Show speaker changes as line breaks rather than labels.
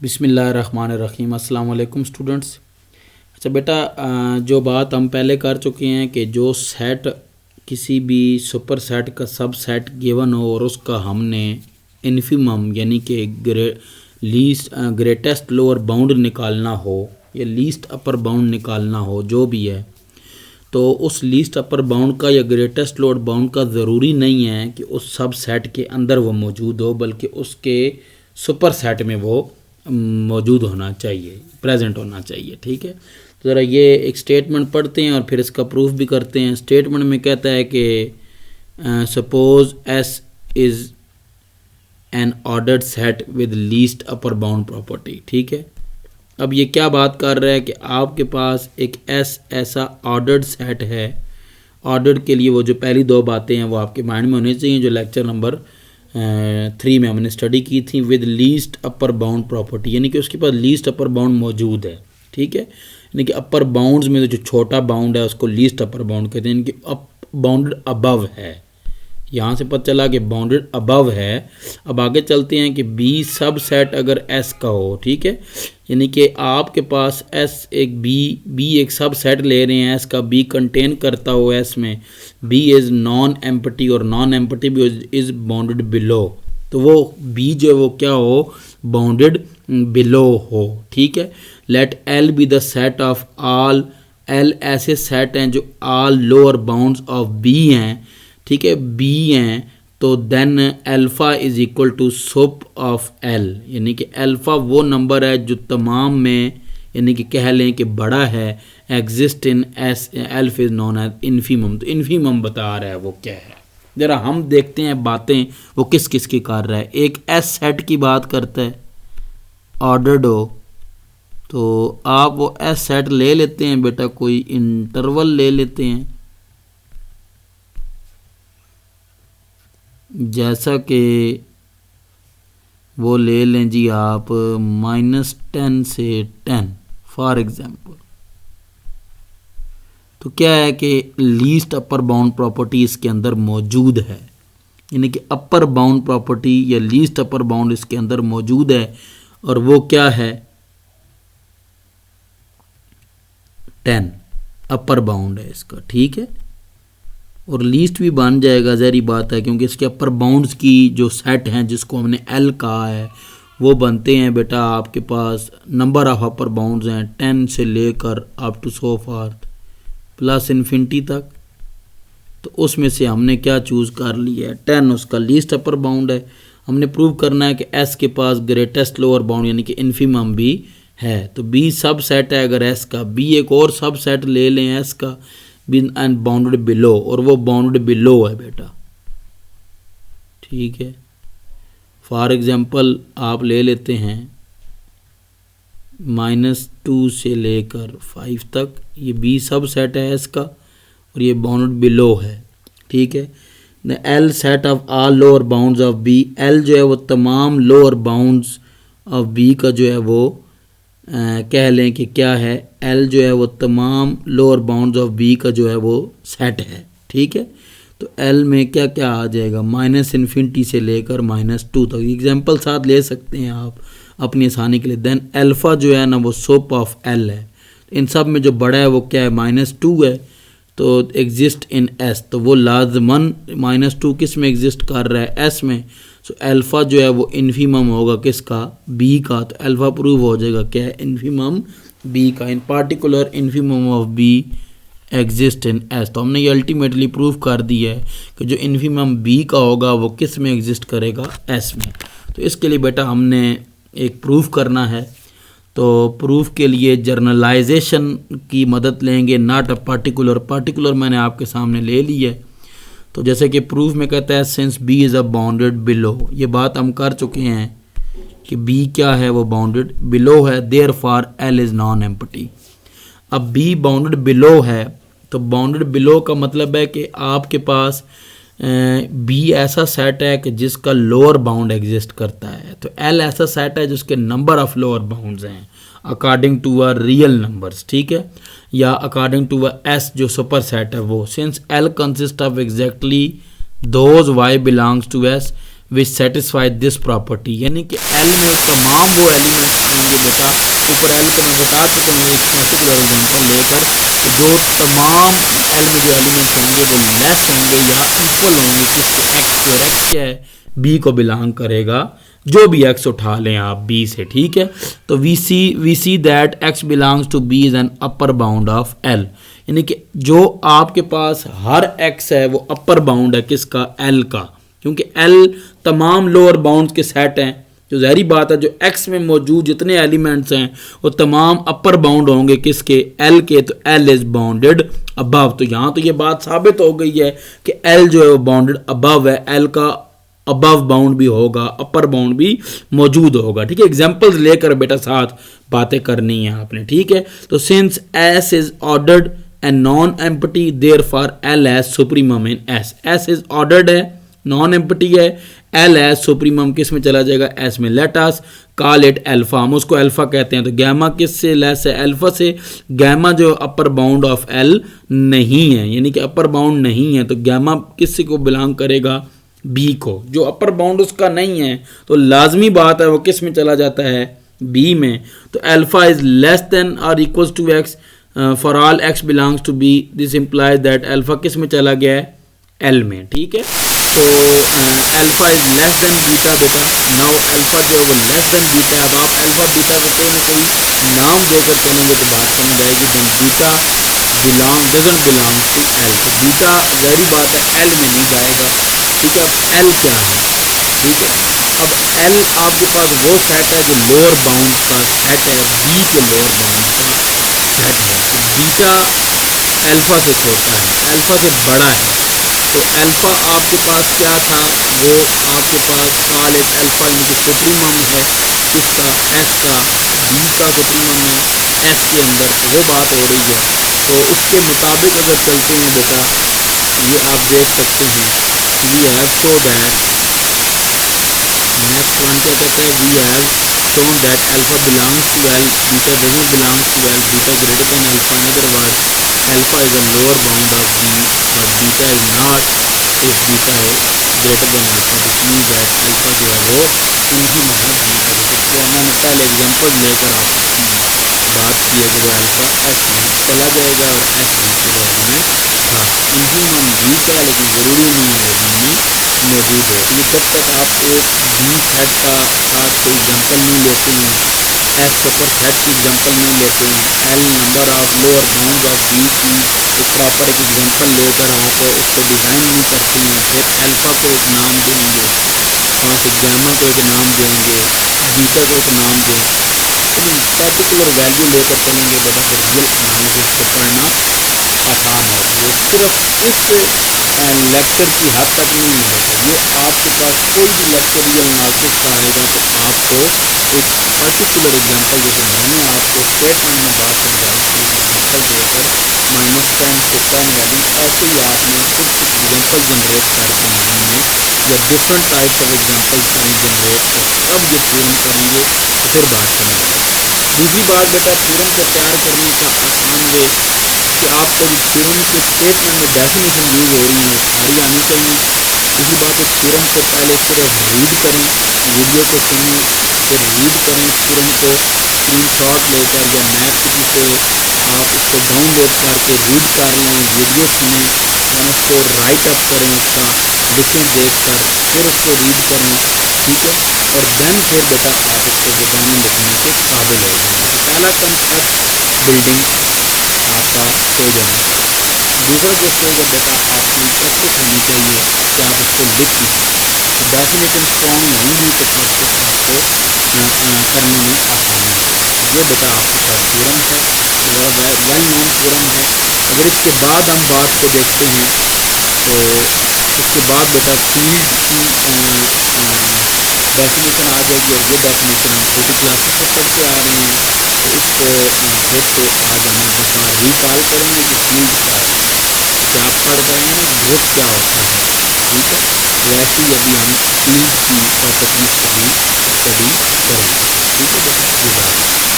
बिस्मिल्लाहिर्रहमानिर्रहीम। अस्सलाम वालेकुम स्टूडेंट्स। अच्छा बेटा, जो बात हम पहले कर चुके हैं कि जो सेट किसी भी सुपर सेट का सब सेट गिवन हो और उसका हमने इन्फिमम यानी कि ग्रेटेस्ट लोअर बाउंड निकालना हो या लीस्ट अपर बाउंड निकालना हो, जो भी है, तो उस लीस्ट अपर बाउंड का या ग्रेटेस्ट लोअर बाउंड का ज़रूरी नहीं है कि उस सब सेट के अंदर वो मौजूद हो, बल्कि उसके सुपर सेट में वो मौजूद होना चाहिए, प्रेजेंट होना चाहिए। ठीक है, तो ज़रा ये एक स्टेटमेंट पढ़ते हैं और फिर इसका प्रूफ भी करते हैं। स्टेटमेंट में कहता है कि suppose S is an ordered set with least upper bound property. ठीक है, अब ये क्या बात कर रहा है कि आपके पास एक ऐसा ऑर्डर्ड सेट है। ऑर्डर्ड के लिए वो जो पहली दो बातें हैं वो आपके माइंड में होनी चाहिए, जो लेक्चर नंबर 3 में हमने स्टडी की थी। With least upper bound property यानी कि उसके पास लीस्ट अपर बाउंड मौजूद है। ठीक है, यानी कि अपर बाउंड्स में जो छोटा बाउंड है उसको लीस्ट अपर बाउंड कहते हैं, यानी कि बाउंडेड अबव है। यहाँ से पता चला कि बाउंडेड अबव है। अब आगे चलते हैं कि बी सब सेट अगर एस का हो। ठीक है, यानी कि आपके पास एस एक बी एक सब सेट ले रहे हैं, एस का बी कंटेन करता हो एस में, बी इज़ नॉन एम्पटी और नॉन एम्पटी भी इज़ बाउंडेड बिलो, तो वो बी जो है वो क्या हो, बाउंडेड बिलो हो। ठीक है, let L be the set of all, L ऐसे सेट हैं जो all lower bounds of B हैं। ठीक है, बी हैं, तो then alpha is equal to sup of L, यानी कि अल्फ़ा वो नंबर है जो तमाम में, यानी कि कह लें कि बड़ा है, exist in S, alpha is known as infimum. तो इन्फीमम बता रहा है वो क्या है। ज़रा हम देखते हैं बातें वो किस किस की कर रहा है। एक एस सेट की बात करता है, ऑर्डर्ड हो, तो आप वो एस सेट ले लेते हैं बेटा, कोई इंटरवल ले लेते हैं, जैसा कि वो ले लें जी आप -10 से 10 फॉर एग्जांपल। तो क्या है कि लीस्ट अपर बाउंड प्रॉपर्टी इसके अंदर मौजूद है, यानी कि अपर बाउंड प्रॉपर्टी या लीस्ट अपर बाउंड इसके अंदर मौजूद है, और वो क्या है, 10 अपर बाउंड है इसका। ठीक है, और लीस्ट भी बन जाएगा, ज़हरी बात है, क्योंकि इसके अपर बाउंड्स की जो सेट हैं जिसको हमने एल कहा है वो बनते हैं बेटा, आपके पास नंबर ऑफ अपर बाउंड्स हैं 10 से लेकर up to so far plus infinity तक। तो उसमें से हमने क्या चूज़ कर लिया है, 10 उसका लीस्ट अपर बाउंड है। हमने प्रूव करना है कि एस के पास ग्रेटेस्ट लोअर बाउंड यानी कि इन्फिमम भी है। तो बी सब सेट है अगर एस का, बी एक और सब सेट ले लें एस का, एंड बाउंडेड बिलो, और वो बाउंडेड बिलो है बेटा। ठीक है, फॉर एग्जांपल आप ले लेते हैं -2 से लेकर 5 तक, ये बी सब सेट है इसका और ये बाउंडेड बिलो है। ठीक है, the L set of all lower bounds of B, L जो है वो तमाम लोअर बाउंड्स ऑफ बी का जो है वो कह लें कि क्या है, एल जो है वो तमाम लोअर बाउंड्स ऑफ बी का जो है वो सेट है। ठीक है, तो एल में क्या क्या आ जाएगा, -इन्फिनिटी से लेकर -2 तक। एग्जांपल साथ ले सकते हैं आप अपनी आसानी के लिए। देन अल्फ़ा जो है ना वो सुप ऑफ एल है, इन सब में जो बड़ा है वो क्या है, -2 है, तो एग्जिस्ट इन एस, तो वो लाजमन -2 किस में एग्जिस्ट कर रहा है, एस में। सो अल्फ़ा जो है वो इन्फीमम होगा किसका, बी का, तो अल्फ़ा प्रूव हो जाएगा क्या है, इन्फीमम बी का। इन particular infimum of be exist in S. तो हमने ये अल्टीमेटली प्रूव कर दिया है कि जो इन्फीमम बी का होगा वो किस में एग्जिस्ट करेगा, एस में। तो इसके लिए बेटा हमने एक प्रूफ करना है, तो प्रूफ के लिए जर्नलाइजेशन की मदद लेंगे, नॉट अ पार्टिकुलर मैंने आपके सामने ले ली है। तो जैसे कि प्रूफ में कहता है since B is a bounded below, ये बात हम कर चुके हैं कि बी क्या है, वो बाउंडेड बिलो है, therefore L is non empty. अब बी बाउंडेड बिलो है, तो बाउंडेड बिलो का मतलब है कि आपके पास बी ऐसा सेट है कि जिसका लोअर बाउंड एग्जिस्ट करता है, तो एल ऐसा सेट है जिसके नंबर ऑफ लोअर बाउंड्स हैं according to a real numbers. ठीक है, या अकॉर्डिंग टू अ एस जो सुपर सेट है वो। Since L consist of exactly those y belongs to S, which satisfy this property, यानी कि एल में तमाम वो एलिमेंट्स आएंगे बेटा, ऊपर एल को मैं बता चुका हूँ एक पर्टिकुलर एग्जांपल लेकर, जो तमाम एल में जो एलिमेंट्स होंगे वो लेस होंगे या इक्वल होंगे किसके, एक्स के, और एक्स क्या है, बी को बिलोंग करेगा, जो भी एक्स उठा लें आप बी से, ठीक है। तो we see that x belongs to B is an upper bound of L, यानी कि जो आपके पास हर एक्स है वो अपर बाउंड है किसका, एल का, क्योंकि एल तमाम लोअर बाउंड्स के सेट हैं, जो जहरी बात है जो एक्स में मौजूद जितने एलिमेंट्स हैं वो तमाम अपर बाउंड होंगे किसके, एल के, तो एल इज बाउंडेड अबव। तो यहाँ तो ये बात साबित हो गई है कि एल जो है वो बाउंडेड अबव है, एल का अबव बाउंड भी होगा, अपर बाउंड भी मौजूद होगा, ठीक है। एग्जांपल्स लेकर बेटा साथ बातें करनी है आपने, ठीक है। तो since S is ordered and non empty therefore L as supremum in S, S is ordered है, नॉन एम्पटी है, एल एज सुप्रीमम किस में चला जाएगा, एस में। Let us call it alpha, हम उसको अल्फा कहते हैं। तो गैमा किस से लेस है, अल्फा से। गैमा जो अपर बाउंड ऑफ एल नहीं है, यानी कि अपर बाउंड नहीं है, तो गैमा किस को बिलोंग करेगा, बी को, जो अपर बाउंड उसका नहीं है तो लाजमी बात है वो किस में चला जाता है, बी में। तो अल्फा इज लेस देन और equals to x for all x belongs to B, this implies that alpha किस में चला गया है, एल में, ठीक है। तो alpha is less then beta बेटा, नाउ अल्फा जो है वो लेस देन बीटा है। अब आप अल्फा बीटा को कहीं ना कहीं नाम देकर चलेंगे तो बात समझ आएगी। Then beta doesn't belongs to L, तो बीटा जहरी बात है एल में नहीं जाएगा, ठीक है। अब एल क्या है, ठीक है। अब एल आपके पास वो सेट है जो लोअर बाउंड का सेट है, बी जो लोअर बाउंड का सेट है। अब बीटा अल्फा से छोटा है, अल्फा से बड़ा है, तो अल्फा आपके पास क्या था, वो आपके पास कॉल इट अल्फा, यानी कि सुप्रीमम है किसका, एस का, बी का सुप्रीमम है एस के अंदर, वो बात हो रही है। तो उसके मुताबिक अगर चलते हैं बेटा, ये आप देख सकते हैं, we have show that, next one क्या कहता है, we have shown that alpha belongs to L, beta doesn't belongs to L, beta greater than alpha, in other word alpha is a lower bound of B और beta is not if beta greater than alpha, which mean that alpha जो है वो infinity है B के, लेकिन वो मैंने पहले एग्जांपल लेकर आप बात की है कि वो अल्फा एस में चला जाएगा और एस बी के एलिमेंट इंफिनिमम बी का है, लेकिन ज़रूरी नहीं है वो बी में मौजूद हो। यानी जब तक आप एक बी सेट का साथ कोई एग्जांपल नहीं लेते हैं, एस सपर सेट की एग्जांपल नहीं लेते हैं, L number of lower bound of B की एक प्रॉपर एक एग्जांपल लेकर आप उसको डिज़ाइन नहीं करते हैं, फिर अल्फ़ा को एक नाम देंगे, वहाँ से गैमा को एक नाम देंगे, बीटा को एक नाम देंगे, अपनी पर्टिकुलर वैल्यू लेकर चलेंगे बेटा, तो रियल एनालिसिस को पढ़ना आसान हो जाएगा। सिर्फ इस लेक्चर की हद तक नहीं होना चाहिए, आपके पास कोई भी लेक्चर रियल एनालिसिस का आएगा तो आपको एक पर्टिकुलर एग्जांपल, जैसे मैंने आपको स्टेटमेंट में बात समझाई थी, एग्जांपल देकर -10 से 10 वाली, ऐसे ही आपने कुछ एग्जांपल जनरेट करके माइंड में, या डिफरेंट टाइप्स ऑफ एग्जांपल्स करें जनरेट, और तब ये थ्योरम करेंगे, फिर बात समझ आएगी। दूसरी बात बेटा, थ्योरम को तैयार करने का आसान वे कि आपको इस थ्योरम की स्टेटमेंट में डेफिनेशन यूज़ हो रही हैं वो सारी आनी चाहिए। दूसरी बात, इस थ्योरम को पहले सिर्फ रीड करें, वीडियो को सुनें, फिर रीड करें थ्योरम को स्क्रीनशॉट लेकर, या नेट पे आप उसको डाउनलोड करके रीड कर लें, वीडियो सुनें, देन उसको राइट अप करें, उसका लिसन देखकर, फिर उसको रीड करें, ठीक है। और देन फिर बेटा आप उसको डिटर्मिन लिखने के काबिल हो जाएंगे। तो पहला कंसेप्ट बिल्डिंग आपका हो जाना चाहिए। दूसरा क्या होएगा बेटा, आपकी प्रैक्टिस होनी चाहिए कि आप उसको लिख भी सकें। तो डेफिनेशन स्ट्रॉन्ग नहीं है तो प्रैक्टिस आपको करने में आसानी हो जाएगी। ये बेटा आपका थ्योरम है, ये बड़ा वेल नोन थ्योरम है। अगर इसके बाद हम बात को देखते हैं, तो इसके बाद बेटा फील्ड की डेफिनेशन आ जाएगी, और ये डेफिनेशन हम छोटी क्लासेस में पढ़ते आ रहे हैं। तो इसको फिर से आज हम एक दफ़ा रिकॉल करेंगे कि फील्ड क्या चीज़ है, क्या आप पढ़ गए हैं ना ग्रुप क्या होता है, ठीक है। तो ऐसे ही अभी हम फील्ड की प्रॉपर्टीज़ को भी स्टडी करेंगे, ठीक है बेटा। Good afternoon.